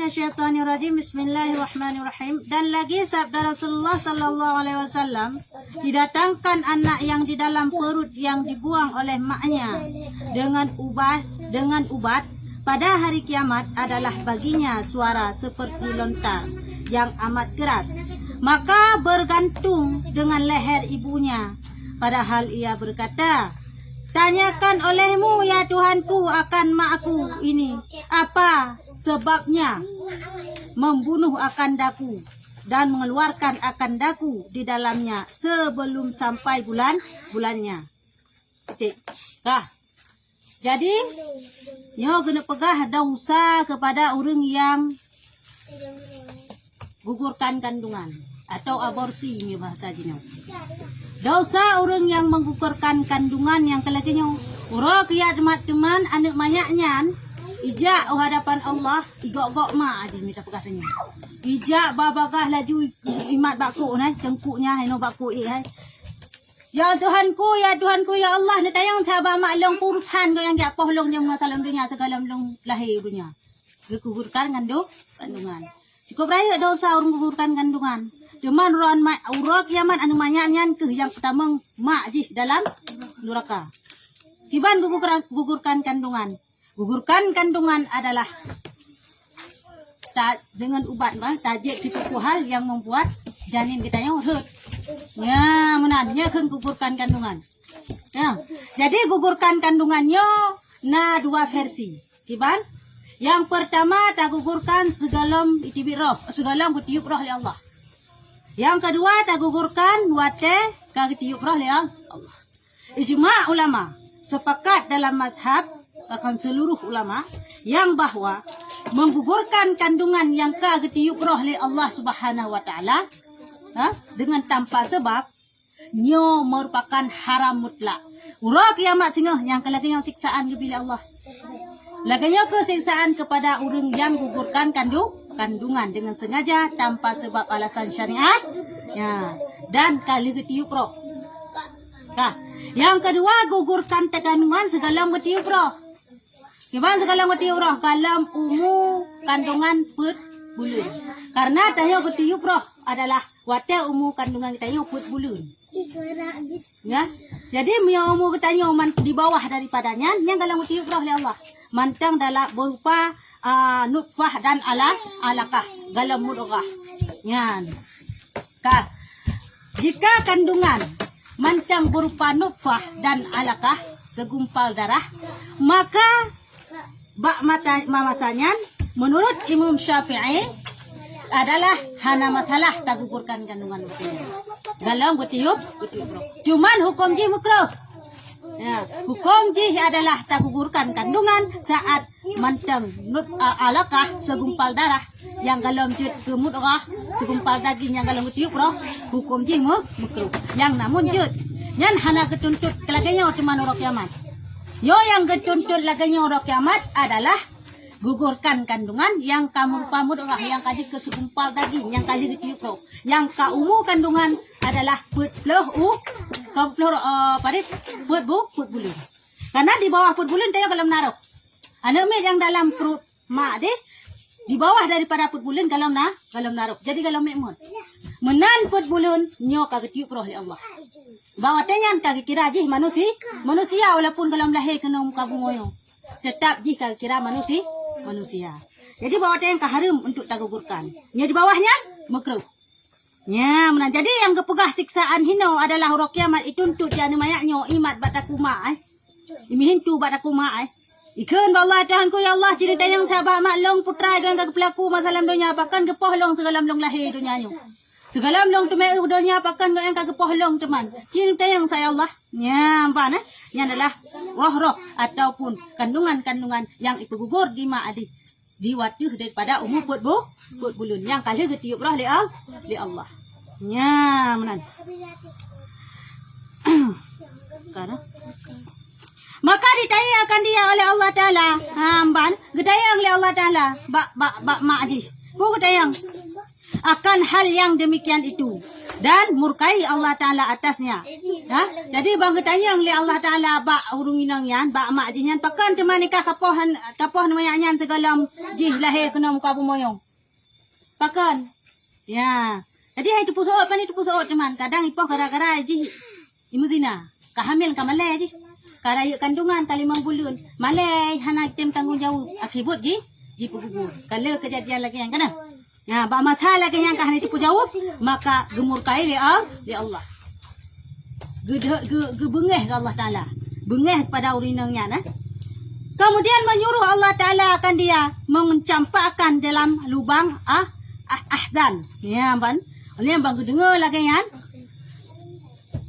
minasyaitonirrajim. Bismillahirrahmanirrahim. Dan lagi sabda Rasulullah sallallahu alaihi wasallam, didatangkan anak yang di dalam perut yang dibuang oleh maknya dengan ubat pada hari kiamat adalah baginya suara seperti lontar yang amat keras. Maka bergantung dengan leher ibunya, padahal ia berkata, "Tanyakan olehmu ya Tuhanku akan makku ini, apa sebabnya membunuh akan daku dan mengeluarkan akan daku di dalamnya sebelum sampai bulannya." Titik. Jadi, yo kena pegah dosa kepada orang yang gugurkan kandungan atau aborsi ini bahasa Jino. Dosa orang yang menggugurkan kandungan yang kelakinya urok ya teman-teman anak mayaknya ijak hadapan Allah igok-gok ma aja minta perkataannya. Ijak babagah laju imat baku nah tengkuknya heno baku ya Tuhanku ya Allah na tayong sabah maklong purutan ko yang giapoh long yang masalam dunia segalam long lahir dunia. Gegugurkan kandungan. Cukup raya dosa orang gugurkan kandungan. Cuman ron urok yaman anu manyanyan ke yang pertama mak jih dalam neraka. Kiban gugurkan kandungan. Gugurkan kandungan adalah dengan ubat tajik tipu hal yang membuat janin kita yang hurt. Ya, menanya kan gugurkan kandungan. Ya. Jadi gugurkan kandungannya dua versi. Kiban? Yang pertama tak gugurkan segalam itibir roh, segalam kutiup roh oleh Allah. Yang kedua tak gugurkan wate kagitiup roh oleh Allah. Ijma ulama sepakat dalam mazhab akan seluruh ulama yang bahwa menggugurkan kandungan yang kagitiup roh oleh Allah Subhanahu wa taala dengan tanpa sebab nyo merupakan haram mutlak. Urang kiamat singah yang kelakinya siksaan kepada Allah. Laganya kesiksaan kepada orang yang gugurkan kandungan dengan sengaja tanpa sebab alasan syariat. Ya, dan kali ketiup roh. Yang kedua gugurkan kandungan segala ketiup roh. Gimana segala ketiup roh? Kalam kandungan bulan. Karena tayo ketiup roh adalah wadah kandungan kita yang bulan. Ya, jadi miamu katanya di bawah daripadanya yang dalam ketiup roh oleh Allah. Mantang dalam berupa nutfah dan alakah dalam mudghah. Yan. Jika kandungan mantang berupa nutfah dan alakah segumpal darah, maka masanya menurut Imam Syafi'i adalah hana masalah tak gugurkan kandungan betul. Dalam ketiup roh. Cuman hukum ji makruh. Ya, hukum jih adalah tak gugurkan kandungan saat mantang alakah segumpal darah yang dalam jut ke mudghah segumpal daging yang dalam tiup roh hukum jih makruh. Yang namun jut yang hana ketuntut laganya cuma urok kiamat. Yo yang ketuntut laganya urok kiamat adalah gugurkan kandungan yang kamu mudghah yang kaji ke segumpal daging yang kaji ke tiup roh. Yang kaumu kandungan adalah put bulan. Karena di bawah put bulan tayo kalau naruh. Anak yang dalam perut mak deh di bawah daripada put bulan kalau naruh. Jadi kalau memon menan put bulan nyo kagetiup roh oleh Allah. Bawa tenyan kagak kira jih manusia walaupun kalau lahir kena muka bungoyo. Tetap jih kagak kira manusia. Jadi bawa tenyan kaharum untuk tagugurkan. Nya di bawahnya makruh. Ya, jadi yang kepegah siksaan hino adalah urok kiamat ituntut jani mayaknya imat batakuma imihintu batakuma Ikan Allah Tuhanku ya Allah cerita yang sahabat maklong putra yang pelaku masalah dunia bahkan kepohlong segalam long lahir dunianya. Segalam long tumai dunia bahkan yang kepohlong teman. Cerita yang saya Allah. Ya, apa nah? Yang adalah roh-roh ataupun kandungan-kandungan yang gugur di ma'adi. Diwatuh daripada umur put bulan yang kali ketiup roh li Allah. Ya, menan. Karena maka ditayakan dia oleh Allah Taala. Hamban, gedayang oleh Allah Taala. Bak ma'adi. Bu gedayang akan hal yang demikian itu dan murkai Allah Ta'ala atasnya. Ha? Jadi bang tanya oleh Allah Ta'ala bak urung inang yan, bak mak jinyan, pakan teman nikah kapoh namanya yan segalam jih lahir kena muka bumoyong. Pakan. Ya. Jadi hai tu pusot pani tu pusot teman. Kadang ipoh gara-gara jih imuzina. Kahamil kamalai jih. Karaya kandungan kali 5 bulan. Malai hana item tanggung jawab. Akibat jih pugugur. Kalau kejadian lagi yang kena. Ya, bak masalah lagi yang kahani tipu jawab, maka gemurkai li Allah. Gebengeh ke Allah Ta'ala. Bengeh kepada urinangnya. Kemudian menyuruh Allah Ta'ala akan dia mencampakkan dalam lubang ahdan. Ya, ban. Oleh bang dengar lagi yang.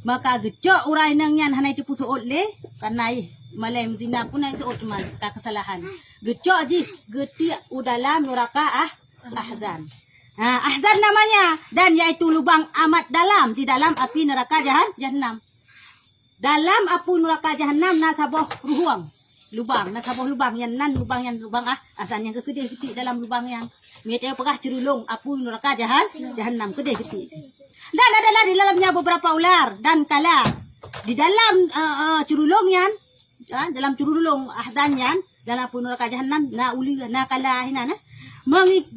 Maka gejok urinangnya hana tipu suot le. Karena malai mzina pun itu teman. Tak kesalahan. Gejok ji. Getik dalam neraka ahzan. Ahzan namanya, dan yaitu lubang amat dalam di dalam api neraka jahanam. Dalam api neraka jahanam nasaboh ruang lubang, nasaboh lubang yang lubang ahzan yang kecil dalam lubang yang mereka pegah cerulung api neraka jahanam kecil. Dan adalah di dalamnya beberapa ular dan kala di dalam cerulung yang dalam cerulung ahzan yang dalam api neraka jahanam na uli na kala hinana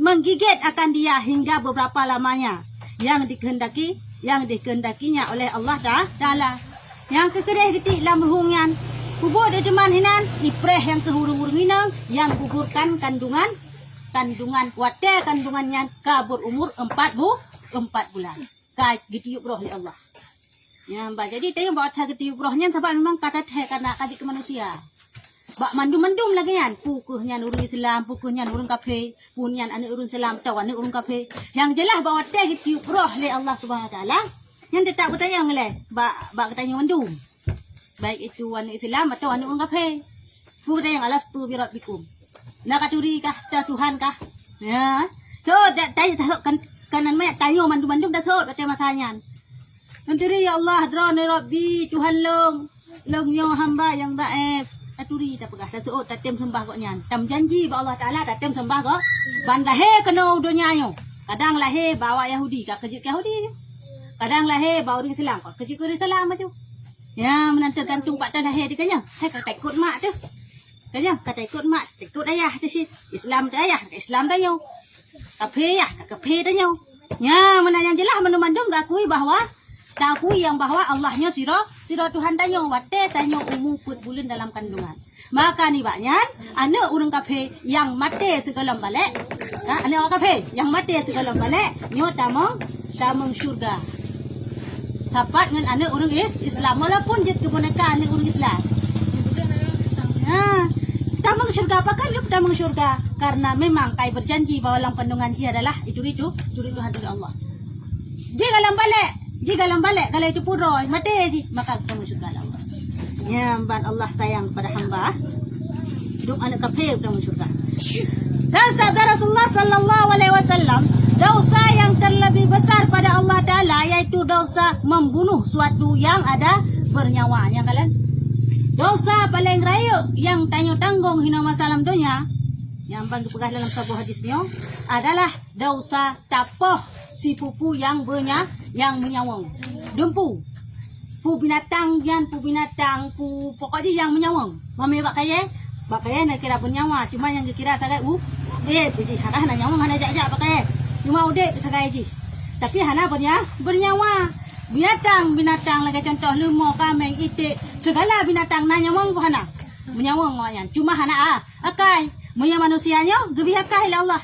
menggigit akan dia hingga beberapa lamanya yang dikehendakinya oleh Allah Ta'ala. Yang kekereh getik dalam ruhungan kubur di teman hinan ipreh yang kehurung-hurung hinang yang gugurkan kandungan wate kandungannya kabur umur 4 bulan. Kait gitiup roh oleh Allah. Ya, jadi tengok bawa gitiup rohnya sebab memang kata teh karena kasih ke manusia. Bak mandum-mandum lagi yan. Pukuhnya urung Islam, pukuhnya urung kafir, punnya anak urung Islam, tahu anak urung kafir. Yang jelas bahawa teh gitu roh le Allah Subhanahu Wa Taala. Yang tak bertanya le, bak bertanya mandum. Baik itu anak Islam atau anak urung kafir. Bukan yang alas tu birat bikum. Nak katuri kah Tuhan kah? Ya. So tanya kan kanan mak tanya mandum-mandum dah so bertanya masanya. Nanti ya Allah drone Rabbi Tuhan long yo hamba yang daif. Aturi tak pegah tak suot tak tem sembah kok nyan. Tam janji ba Allah Taala tak tem sembah kok. Ban lahir kena dunia yo. Kadang lahir bawa Yahudi kah kejut Yahudi. Kadang lahir bawa orang Islam kok kejut orang Islam macam. Ya menantu gantung pak lahir dikanya. Hai kata ikut mak tu. Kanya kata ikut mak, ikut ayah tu si. Islam tu ayah, Islam dah yo. Kafir ya, kafir dah yo. Ya menanya jelas mandum gak akui bahwa tak akui yang bahwa Allahnya siro Tuhan tanyo wate tanyo put bulan dalam kandungan. Maka ni banyak anak urang kafe yang mati segalam balik. Anak orang kafe yang mati segalam balik nyo tamong syurga. Sapat dengan anak urang Islam walaupun jet keponakan anak urang Islam. Tamong syurga apa kan lup tamong syurga karena memang kai berjanji bahwa dalam kandungan dia adalah itu Tuhan Allah. Jika dalam balik kalau itu puroi mati je maka kamu syurga Allah. Ya ban Allah sayang pada hamba. Duk anak kafir kamu syurga. Dan sabda Rasulullah sallallahu alaihi wasallam, dosa yang terlebih besar pada Allah Taala yaitu dosa membunuh suatu yang ada bernyawa. Yang kalian dosa paling raya yang tanggung hina masalah dunia yang bantu pegah dalam sebuah hadisnya adalah dosa tapoh si pupu yang menyawang. Dempu. Pu binatang pokoknya yang menyawang. Mami bakaya nak kira bernyawa cuma yang dikira sagai puji harah nak nyawang hana jak bakaya. Cuma udah sagai ji. Tapi hana bernyawa. Binatang lagi contoh lemah, kambing, itik, segala binatang na nyawang pun hana. Menyawang orang. Cuma hana akai. Munya manusianya gebi akai lah Allah.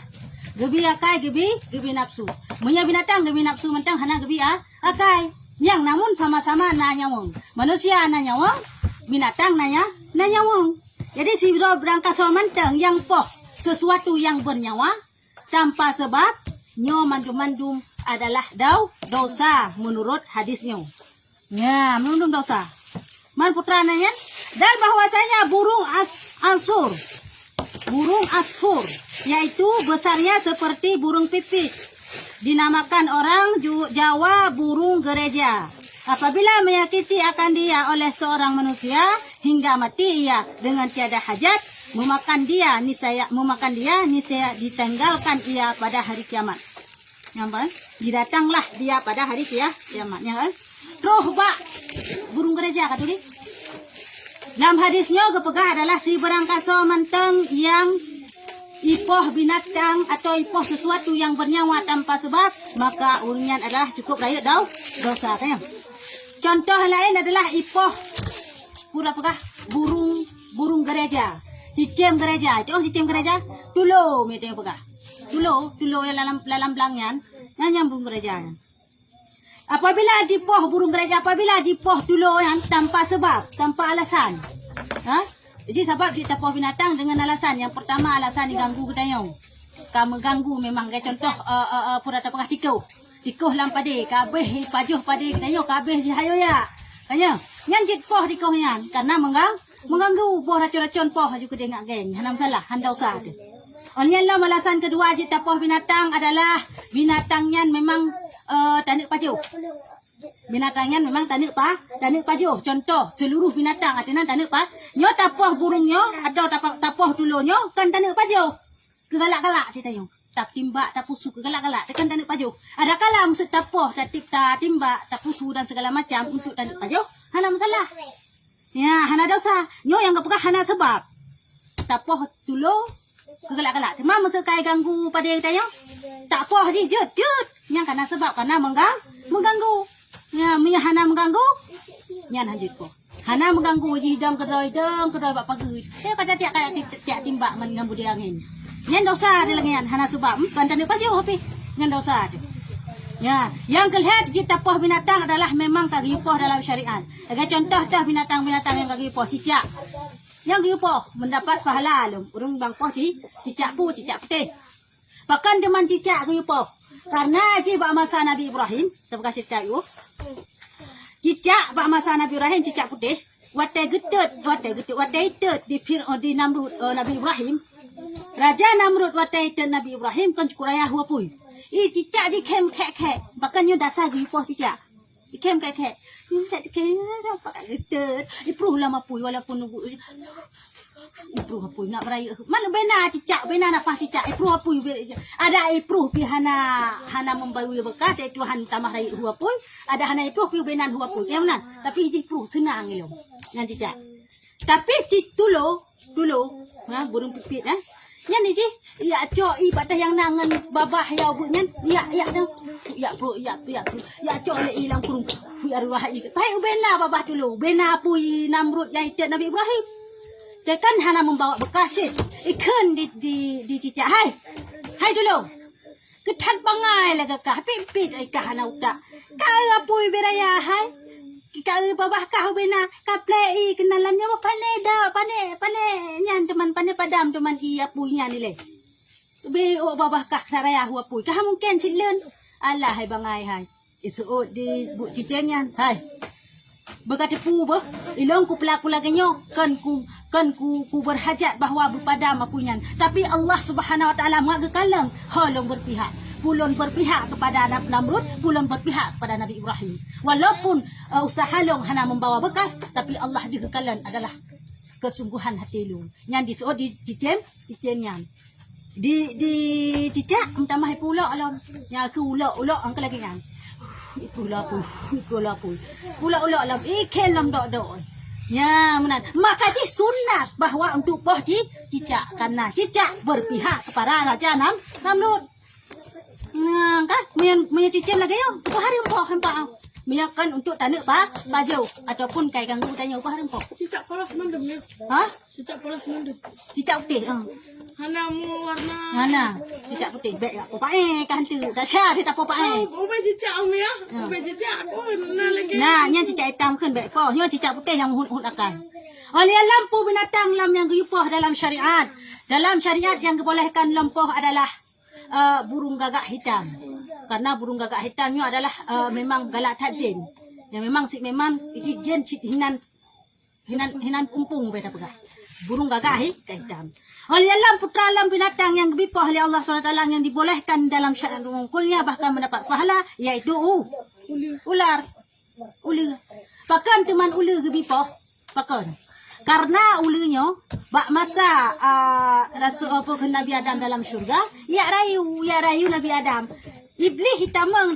Gebi akai gebi nafsu. Munya binatang gebi nafsu mentang hana gebi akai. Yang namun sama-sama na nyawang. Manusia na nyawang, binatang na nyawang. Jadi si berangkat sama mentang yang poh sesuatu yang bernyawa tanpa sebab nyo mandum-mandum adalah dosa menurut hadisnya. Ya, menurut dosa. Man putra nanya dan bahwasanya burung asfur yaitu besarnya seperti burung pipit. Dinamakan orang Jawa burung gereja. Apabila menyakiti akan dia oleh seorang manusia hingga mati ia dengan tiada hajat, memakan dia niscaya ditanggalkan ia pada hari kiamat. Nampak? Didatanglah dia pada hari kiamatnya. Roh bak burung gereja kata dia. Dalam hadisnya kepegah adalah si berangkasa menteng yang ipoh binatang atau ipoh sesuatu yang bernyawa tanpa sebab, maka urunyan adalah cukup raya dosa kan. Contoh lain adalah ipoh pura-pura burung gereja, cicim gereja. Itu cicim gereja, tulo mete yang pegah. Tulo yang dalam belangyan, yang burung gereja. Apabila dipoh burung gereja, apabila dipoh tulo yang tanpa sebab, tanpa alasan. Jadi sebab kita poh binatang dengan alasan. Yang pertama alasan diganggu ketayong. Kamu ganggu memang kayak contoh pura-pura pegah tikuh lam pade, kabeh pajuh pade ketayong, kabeh dihayo ya. Kanya, nyanjit poh tikuh yan karena mengganggu poh racun-racun poh juga dengar geng. Hanam salah, handau sah tu. Oleh Allah alasan kedua kita poh binatang adalah binatangnya memang tanik pajuh. Binatangnya memang tanik pajuh. Contoh seluruh binatang artinya tanik nyo tapoh burungnya atau tapoh dulunya kan tanik pajuh. Kegalak-galak ceritanya. Tak timbak, tak pusu, kegalak-galak tekan tanik pajuh. Ada kala maksud tapoh, tak timbak, tak pusu dan segala macam untuk tanik pajuh. Hana masalah. Ya, hana dosa. Nyo yang kepegah hana sebab. Tapoh dulu kegalak-galak. Cuma maksud kaya ganggu pada kita tak poh je jut. Yang karena sebab karena mengganggu. Ya, minyak hana mengganggu. Yang lanjut ko. Hana mengganggu hidang kedoi bak pagi. Dia kata tiap timbak mengganggu dia angin. Yang dosa dia lengan hana sebab kan tanda paju api. Yang dosa dia. Ya, yang kelihatan kita poh binatang adalah memang kagi poh dalam syariat. Agak contoh dah binatang-binatang yang kagi poh cicak. Yang kagi poh mendapat pahala lum. Urung bang poh cicak putih. Bahkan teman cicak kagi poh. Karena je bak masa Nabi Ibrahim, terbuka cerita itu. Cicak bak masa Nabi Ibrahim cicak putih. Watai getut di Namrud Nabi Ibrahim. Raja Namrud watai getut Nabi Ibrahim kan cukup raya huapui. Cicak di kem kek. Bahkan nyu dasar gi poh cicak. Di kem kek. Nyu cicak pakai getut. Ipruh lama pui walaupun ipruh apui nak beraya. Mana benar cicak, benar nafas cicak. Ipruh apui. Ada ipruh pi hana membawi bekas. Itu han tamah raya huapui. Ada hana ipruh pi benar huapui. Yang mana? Tapi ipruh tenang ilmu. Yang cicak. Tapi tulo, burung pipit Yang ni je, ya cok ibadah yang nangan babah ya bunyan, ya dah. Ya cok le hilang kurung. Ya ruah ik. Tai bena babah tulo. Bena apui Namrud yang itu Nabi Ibrahim. Tekan hana membawa bekas ikan di cicak. Hai dulu. Ketat bangai lah kakak. Pipit ikah hana utak. Kau apui beraya hai. Kau babah kau bena kaplei kenalannya apa pane nyan teman pane padam teman iya punya ni le. Be babah kah raya hua pui. Kah mungkin silen. Allah hai bangai hai. Itu di bu cicengnya hai. Berkata pu bah ilong ku pelaku laginya kan ku berhajat bahawa berpadam apunyan. Tapi Allah Subhanahu Wa Taala mengakalang halong berpihak. Pulun berpihak kepada Namrud, pulun berpihak kepada Nabi Ibrahim. Walaupun usaha long hana membawa bekas, tapi Allah dikekalan adalah kesungguhan hati lu. Yang di cicemnya. Di cicak entah mahai pula alam. Yang ke ulak angkat lagi kan. Pula alam ikan lam dok. Ya, menan. Maka di sunat bahawa untuk poh cicak karena cicak berpihak kepada Raja Namrud. Nah, kan punya cicim lagi yo. Apa hari empok hempang. Miakan untuk tanah baju ataupun kai ganggu tanya apa hari empok. Cicak polos mandem ya. Hah? Cicak polos mandem. Cicak putih. Hana mu warna. Mana? Cicak putih. Baik tak popa kan tu. Dah syar kita popa Ubay cicak ya. Ubay cicak lagi. Nah, yang cicak hitam kan baik poh. Yang cicak putih yang hun akan. Oleh lampu binatang lam yang guyupoh dalam syariat. Dalam syariat yang dibolehkan lampuh adalah burung gagak hitam. Karena burung gagak hitamnya adalah memang galak tajin. Yang memang jin hinan umpung beda pegah. Burung gagak hitam. Oleh alam putra alam binatang yang dibipoh oleh Allah SWT yang dibolehkan dalam syariat kulnya bahkan mendapat pahala yaitu ular. Bahkan teman ular dibipoh bahkan. Karena ulunya bak masa Rasul Nabi Adam dalam syurga, ya rayu Nabi Adam. Iblis hitamang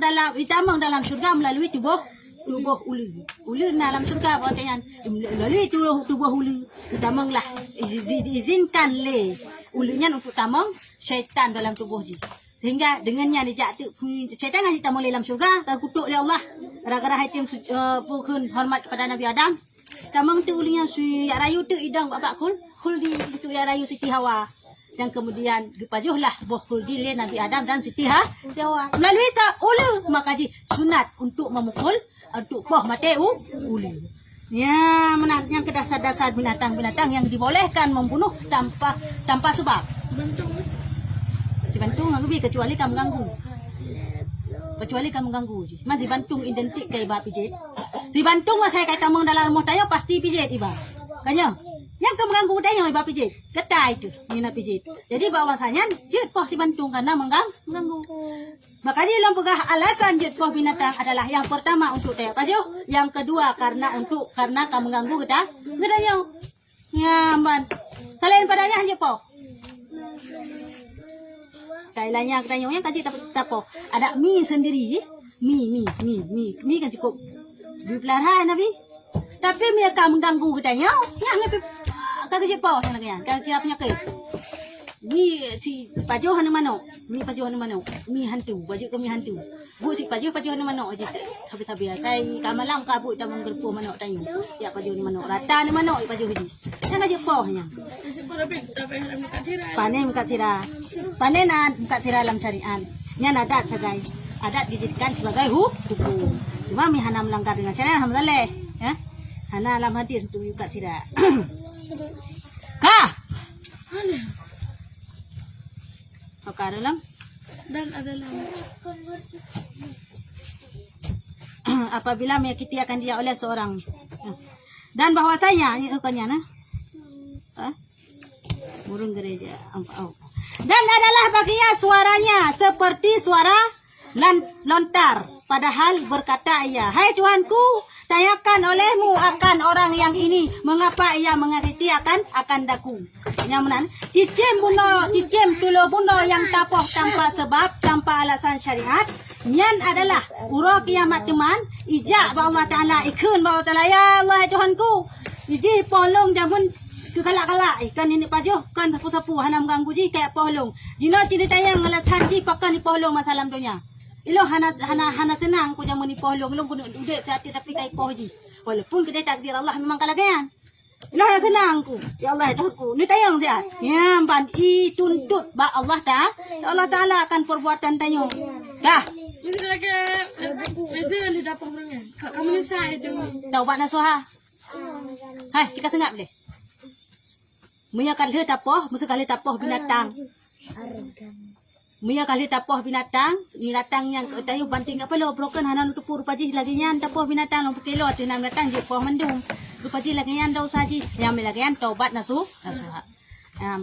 dalam syurga melalui tubuh ulu. Ulu dalam syurga berkaitan melalui tubuh ulu. Hitamanglah izinkan le ulunya untuk tamang syaitan dalam tubuh ji. Sehingga dengannya dijatuh syaitan kan hitamang le dalam syurga kan kutuk oleh Allah. Gara-gara haitim pukun hormat kepada Nabi Adam. Tamang tu ulunya si ya rayu tu idang babak kul di tu ya rayu Siti Hawa. Yang kemudian dipajuhlah buah khuldi le Nabi Adam dan Siti Hawa. Melalui tak ulu maka ji sunat untuk memukul untuk poh mati ulu. Ya, menang yang ke dasar-dasar binatang-binatang yang dibolehkan membunuh tanpa sebab. Si bantung nganggu kecuali kamu ganggu. Kecuali kamu ganggu je. Mas si bantung identik ke iba pijit. Si bantung mas saya kata mong dalam rumah tayo pasti pijit iba. Kanya. Yang kamu ganggu tayo iba pijit. Ketai itu mina pijit. Jadi bahwasanya jut poh si bantung karena mengganggu. Makanya dalam pegah alasan jut poh binatang adalah yang pertama untuk tayo pajo, yang kedua karena kamu ganggu kita. Ngadayo. Ya, man. Selain padanya hanya poh. Kailannya katanya yang tadi tapo ada mie sendiri, mie kan cukup dipelihara Nabi. Tapi mereka mengganggu katanya, yang Nabi kagak jepo yang lagi kan kira penyakit. Mie si pajo hanu mano, mie hantu, baju kami hantu. Bu si pajo hanu mano aja. Sabi-sabi tai kamalang kabut tamang gerpo mano tayo. Ya pajo ni mano, rata ni mano pajo hiji. Yang kagak jepo nya. Panen muka tira. Panen muka tira dalam syariat. Nya adat sebagai adat dijadikan sebagai hukum. Cuma mi hana melanggar dengan syariat alhamdulillah, ya. Hana dalam hadis untuk muka tira. Kah? Oka dalam Dan adalah apabila menyakiti akan dia oleh seorang. Dan bahwasanya ini hukumnya nah. Burung gereja. Dan adalah baginya suaranya seperti suara lontar. Padahal berkata ia, hai Tuhanku, tanyakan olehmu akan orang yang ini, mengapa ia mengakiti akan daku. Yang menan, cicim tulo buno yang tapoh tanpa sebab, tanpa alasan syariat. Yan adalah ura kiamat teman, ijak ba Allah Ta'ala, ikun ba Allah Ta'ala, ya Allah Tuhanku, iji polong jamun kekalak-kalak ikan ini pajo kan sapu-sapu hanam ganggu ji kayak polong jino ceritanya ngalat haji pakan ni polong masalam dunia ilo hana senang ku jamu ni polong lo guna udah tapi kayak poji walaupun kita takdir Allah memang kalagayan ilo hana senang ku ya Allah aku ni tayang dia ya banti tuntut ba Allah Taala akan perbuatan tayo dah ini lagi itu di dapur orangnya kamu ni saya itu taubat nasuha hai jika sengap boleh Muya kali tapoh binatang. Muya kali tapoh binatang yang tayo banting apa lo broken hanan tupur paji lagi yan tapoh binatang lo kilo at nam binatang je poh mendung. Paji lagi yan daw saji yang lagi yan taubat nasuha.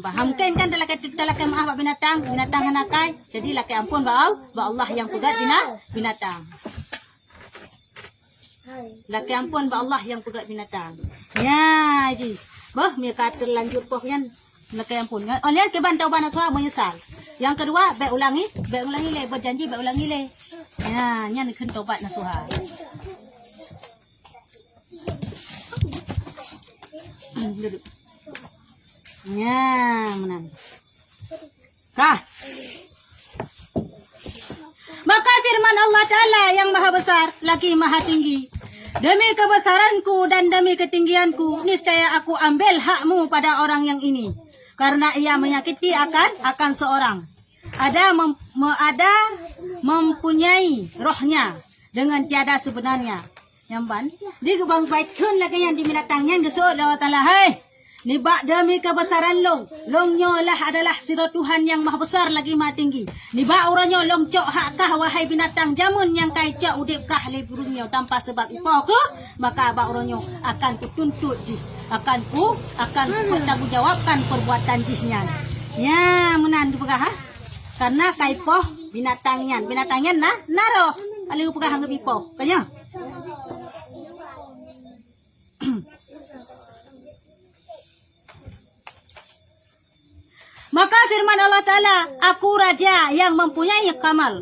Bahamkan kan dalaka maaf binatang hanakai. Jadi laki ampun ba Allah yang pegat binatang. Laki ampun ba Allah yang pegat binatang. Ya ji. Bah, mereka terlanjur poh yan laki ampun. Olian ke bantau bana suha menyesal. Yang kedua, baik ulangi le berjanji baik ulangi le. Ya, nya nak taubat nasuha. Duduk. Ya, menang. Kah? Maka firman Allah Ta'ala yang maha besar lagi maha tinggi. Demi kebesaranku dan demi ketinggianku, niscaya aku ambil hakmu pada orang yang ini. Karena ia menyakiti akan seorang. Ada mempunyai rohnya dengan tiada sebenarnya. Yang ban, di gebang baikun lagi yang diminatangnya gesok Allah Ta'ala. Hai, nibak demi kebesaran longnya lah adalah sirah Tuhan yang maha besar lagi maha tinggi. Nibak orangnya long cok hakkah wahai binatang jamun yang kaicak udipkah liburungnya tanpa sebab ipau ke, maka abak orangnya akan kutuntut jih. Akan bertanggungjawabkan perbuatan jihnya. Ya, menan dipegah ha? Karena kaipoh binatangnya naroh. Aliu pegah hangga bipoh. Kanya? Maka firman Allah Ta'ala, aku raja yang mempunyai kamal.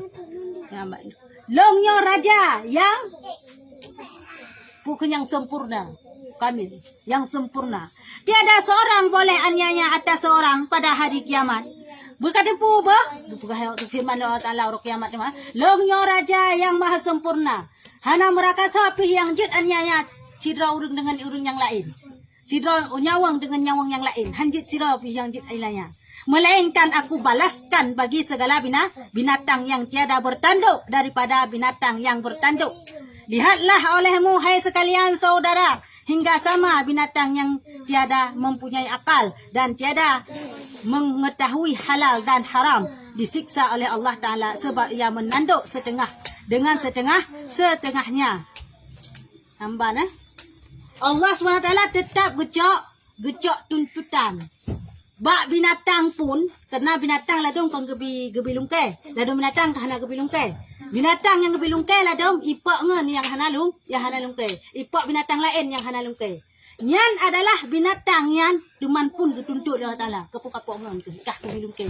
Longnya raja yang bukan yang sempurna, kamil, yang sempurna. Tiada seorang boleh aniaya atas seorang pada hari kiamat. Berkata pula, firman Allah Ta'ala orang kiamat ni, longnya raja yang maha sempurna. Hana mereka tapi yang jid aniaya sidra urung dengan urung yang lain. Sidra nyawang dengan nyawang yang lain. Hanjit sidra yang jid ilanya. Melainkan aku balaskan bagi segala binatang yang tiada bertanduk daripada binatang yang bertanduk. Lihatlah olehmu hai sekalian saudara, hingga sama binatang yang tiada mempunyai akal dan tiada mengetahui halal dan haram disiksa oleh Allah Ta'ala sebab ia menanduk setengah dengan setengahnya. Nampak Allah SWT tetap gecok tuntutan. Bak binatang pun, kerana binatang ladung kon gebi lungkai. Ladung binatang hana gebi lungkai. Binatang yang gebi lungkai ladung ipak ngen yang hana lungkai. Ipak binatang lain yang hana lungkai. Nyan adalah binatang yang duman pun ketuntut Allah Ta'ala. Kapok-kapok ngen ke, kah gebi lungkai.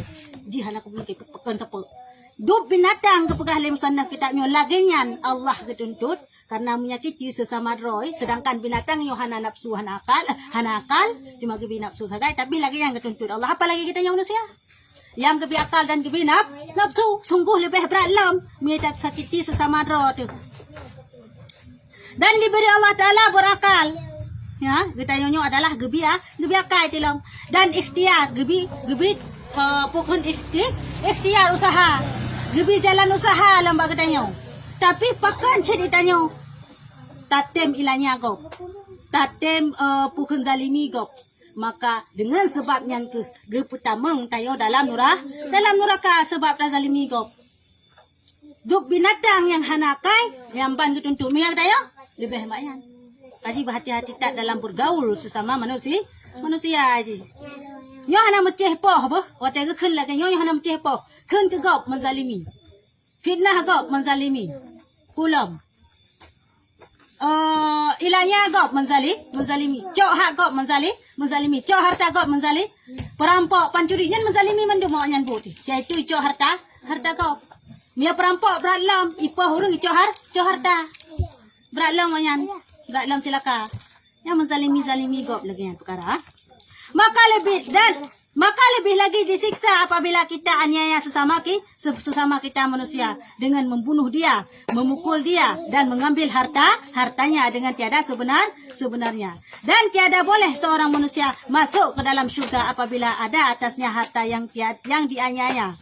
Ji hana gebi lungkai, pekan kapok. Duk binatang kepegah lim sanaf kitabnya lagi nyan Allah ketuntut. Karena menyakiti sesama roy, sedangkan binatang yang hana nafsu, hana akal, cuma gebi nafsu sagai, tapi lagi yang ketuntut Allah. Apa lagi kita yang manusia? Yang gebi akal dan gebi nafsu, sungguh lebih berat lam menyakiti sesama roy tu. Dan diberi Allah Ta'ala berakal. Ya, kita yang adalah gebi akal tu lam. Dan ikhtiar, gebi pokon ikhtiar usaha. Gebi jalan usaha lam bagi kita. Tapi pakan ceritanya tatem ilanya gop, tatem pukun zalimi gop. Maka dengan sebabnya ke geputameng tayo dalam nuraka sebab dah zalimi gop. Duk binatang yang hanakai yang ban ketuntut minyak tayo lebih mayan. Kaji berhati-hati tak dalam bergaul sesama manusia aja. Nyo hana meceh poh bah, watai ke ken lagi nyo hana meceh poh, ken ke gop menzalimi. Fitnah gop menzalimi. Pulam. Ilanya gop menzalimi. Cok hak gop menzalimi. Cok harta gop menzalimi. Perampok pancuri nyan menzalimi mandu mau nyan boti. Iaitu cok harta gop. Mia perampok berat lam, ipah hurung cok harta. Berat lam nyan. Berat lam celaka. Yang menzalimi gop lagi yang perkara. Maka lebih lagi disiksa apabila kita aniaya sesama kita manusia dengan membunuh dia, memukul dia dan mengambil hartanya dengan tiada sebenarnya. Dan tiada boleh seorang manusia masuk ke dalam syurga apabila ada atasnya harta yang dianiaya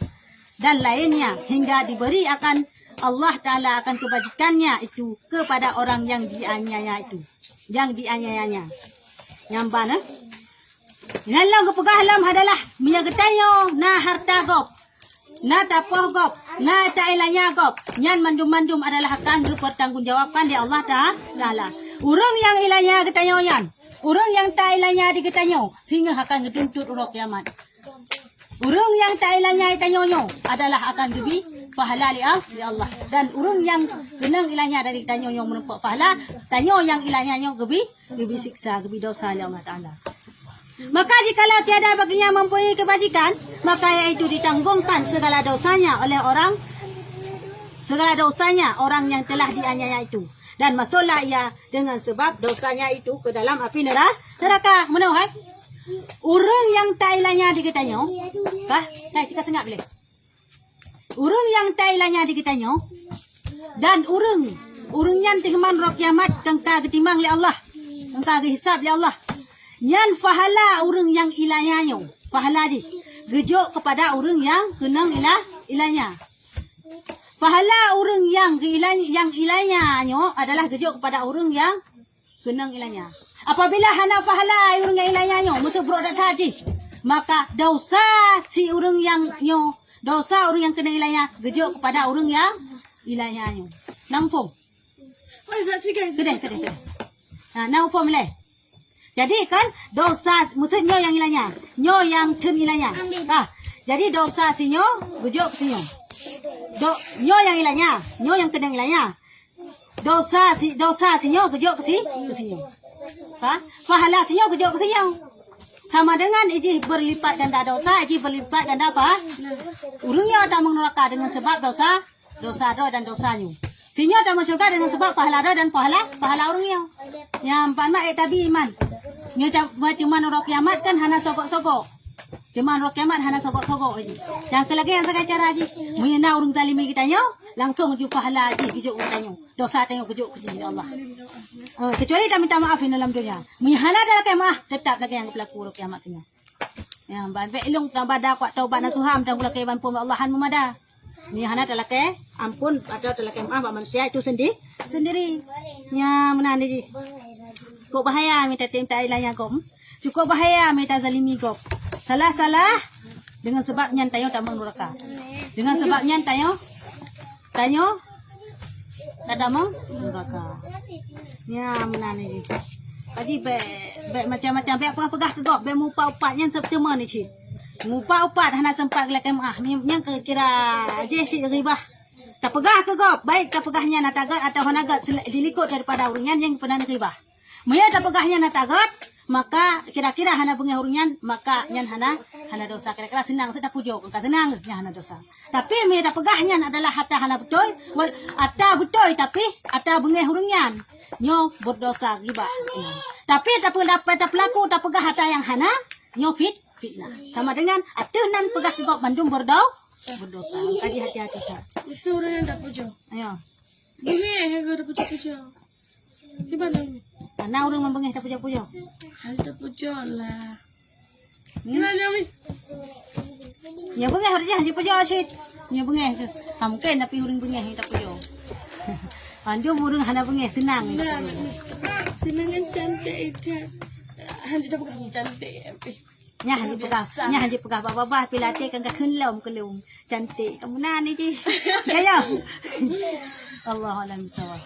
dan lainnya hingga diberi akan Allah Ta'ala akan kebajikannya itu kepada orang yang dianiaya itu. Yang dianiayanya. Nyambana? Nalang kepegah lam adalah menyagetanya na harta gop, na tapoh gop, na tailanya gop. Nyan mandum-mandum adalah akan dipertanggungjawabkan di Allah Ta'ala. Urang yang ilanya getanya yan, urang yang tailanya digetanya sehingga akan dituntut urang kiamat. Urang yang tailanya itanyo adalah akan gebi pahala li Allah. Dan urang yang genang ilanya dari tanyo yang menempuh pahala, tanyo yang ilanya gebi siksa, gebi dosa li Allah Ta'ala. Maka jikalau tiada baginya mempunyai kebajikan, maka ia itu ditanggungkan segala dosanya orang yang telah dianiaya itu. Dan masuklah ia dengan sebab dosanya itu ke dalam api neraka. Menuhai? Orang yang tailanya diketanya, kita tengah boleh. Orang yang tailanya diketanya, dan orang yang tinggal roh kiamat, kengkah ketimbang li Allah, kengkah hisab li Allah. Nyan pahala orang yang ilanya pahala di gejuk kepada orang yang kenang ilanya. Pahala orang yang ilanya adalah gejuk kepada orang yang kenang ilanya. Apabila hana pahala orang yang ilanya mesti berodat haji, maka dosa si orang yang dosa orang yang kenang ilanya gejuk kepada orang yang ilanya nampung. Kedai. Nampung le. Jadi kan dosa mesti nyo yang ilanya, nyo yang cen ilanya. Jadi dosa si nyo gujuk si nyo. Nyo yang ilanya, nyo yang kedeng ilanya. Dosa si nyo gujuk ke si nyo. Pahala si nyo gujuk ke si nyo. Sama dengan iji berlipat ganda dosa, iji berlipat ganda apa? Urungnya ada mengeraka dengan sebab dosa dosa roh dan dosanya. Sinyo tak masuk surga dengan sebab pahala roh dan pahala orangnya. Yang pamak tabi iman. Nyo cuma roh kiamat kan hana sogok-sogok. Cuma roh kiamat hana sogok-sogok aja. Yang kelagi yang sekarang cara aja. Menyenang orang zalimi kita nyo, langsung ju pahala aja kejuk kita nyo. Dosa tengok kejuk ya Allah. Kecuali kita minta maaf dalam dunia. Menyahana adalah kemah tetap lagi yang berlaku roh kiamat ini. Yang ban ilung dan badak kuat taubat nasuham dan gula keban pun Allahan memada. Ni hana adalah ke ampun atau adalah ke maaf manusia itu sendiri. Ya mana ni? Kok bahaya minta ilahnya kok. Cukup bahaya minta zalimi kok. Salah dengan sebabnya tayo tak neraka. Dengan sebabnya tayo tak mau neraka. Ya mana ni? Tadi be macam-macam be apa pegah ke gop be mupa upatnya tertema ni cik. Mupa upat hana sempat gelakan yang kira je si ribah. Tak pegah ke gop baik tak pegahnya nak tagat atau hana gat dilikut daripada uringan yang pernah ribah. Maya tak pegahnya nak tagat maka kira-kira hana bengah uringan maka nyan hana dosa kira-kira senang sedap pujo ka senang nya hana dosa. Tapi maya tak pegahnya adalah hatta hana betul tapi hatta bengah uringan nyo berdosa riba. Tapi tak pelaku tak pegah harta yang hana nyo fitnah. Sama dengan atunan pegah ke Bandung berdosa. Jadi hati-hati tak. Mesti orang yang tak pujo. Ayo. Bengeh yang ada pujo-pujo. Di mana ni? Mana orang membengeh tak pujo-pujo? Hal tak pujo lah. Di mana ni? Nya bengeh harus jangan pujo sih. Nya bengeh tu. Mungkin tapi orang bengeh tak pujo. Anjo burung hana bengeh senang. Senang yang cantik itu. Hanya tak bukan cantik. Nya hanya pegah baba pilate kan kelum cantik. Kamu nani ji. Ya. Allah alam sawah.